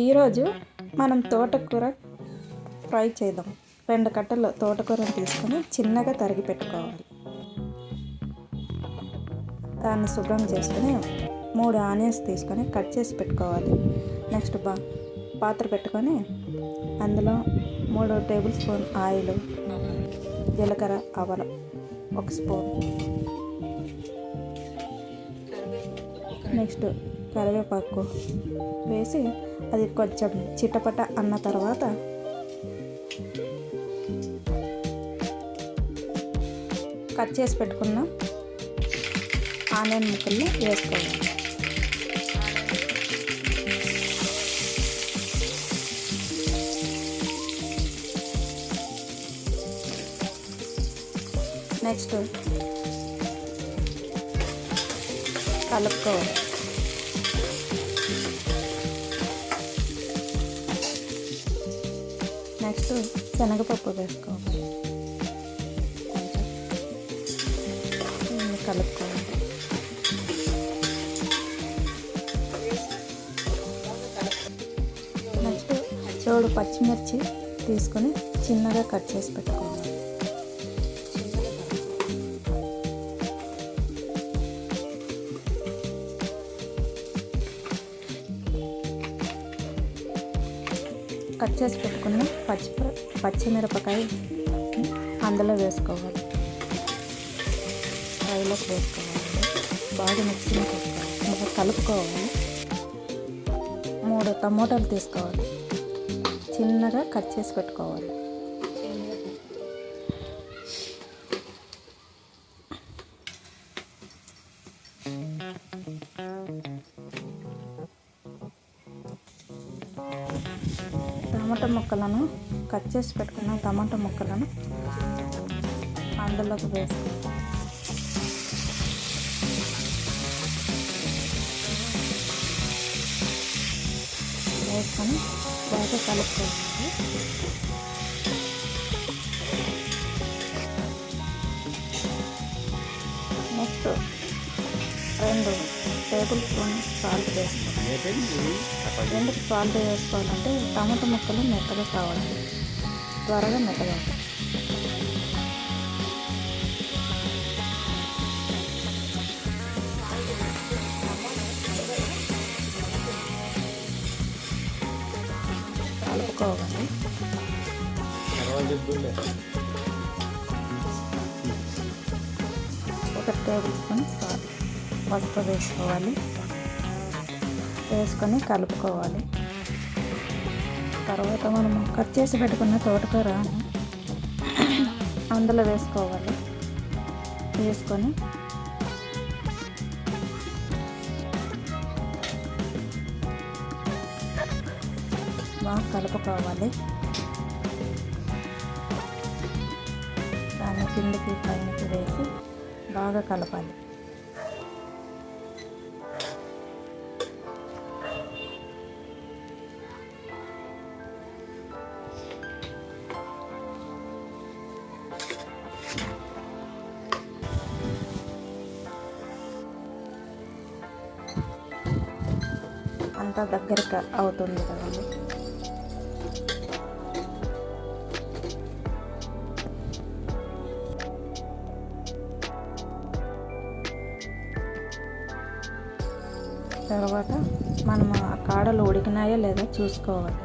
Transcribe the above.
ఈరోజు మనం తోటకూర ఫ్రై చేద్దాం. 2 కట్టలు తోటకూరను తీసుకొని చిన్నగా తరిగి పెట్టుకోవాలి. దాన్ని శుభ్రం చేసుకొని 3 ఆనియన్స్ తీసుకొని కట్ చేసి పెట్టుకోవాలి. నెక్స్ట్ పాత్ర పెట్టుకొని అందులో 3 టేబుల్ స్పూన్ ఆయిల్, జీలకర్ర, ఆవాలు 1 స్పూన్, నెక్స్ట్ కరివేపాకు వేసి అది కొంచెం చిటపట అన్న తర్వాత కట్ చేసి పెట్టుకున్న ఆనియన్ ముక్కల్ని వేసుకోవాలి. నెక్స్ట్ కలుపుకోవాలి. నెక్స్ట్ శనగపప్పు వేసుకోవాలి. కలుపుకోవాలి. నెక్స్ట్ 7 పచ్చిమిర్చి తీసుకొని చిన్నగా కట్ చేసి పెట్టుకోవాలి. కట్ చేసి పెట్టుకున్న పచ్చిమిరపకాయ అందులో వేసుకోవాలి. ఫ్రైలోకి వేసుకోవాలి. బాగా మిక్సింగ్ చేసుకోవాలి. కలుపుకోవాలి. 3 టమోటాలు తీసుకోవాలి. చిన్నగా కట్ చేసి పెట్టుకోవాలి. టమాటా ముక్కలను కట్ చేసి పెట్టుకున్న టమాటా ముక్కలను అందులోకి వేసుకోవాలి. వేసుకొని బాగా కలుపుకోవాలి. నెక్స్ట్ 2 టేబుల్ స్పూన్ సాల్ట్ వేసుకోవాలి. ఎందుకు సాల్ట్ వేసుకోవాలంటే టమాటా ముక్కలు మెత్తగా కావాలి, త్వరగా మెత్తగా. కలుపుకోవాలి. 1 టేబుల్ స్పూన్ పసుపు వేసుకోవాలి. వేసుకొని కలుపుకోవాలి. తర్వాత మనం కట్ చేసి పెట్టుకున్న తోటకూర అందులో వేసుకోవాలి. వేసుకొని బాగా కలుపుకోవాలి. దాన్ని కిందకి పైనకి వేసి బాగా కలపాలి. అంతా దగ్గరికి అవుతుంది కదండి. తర్వాత మనం ఆ కాడలు ఉడికినాయో లేదో చూసుకోవాలి.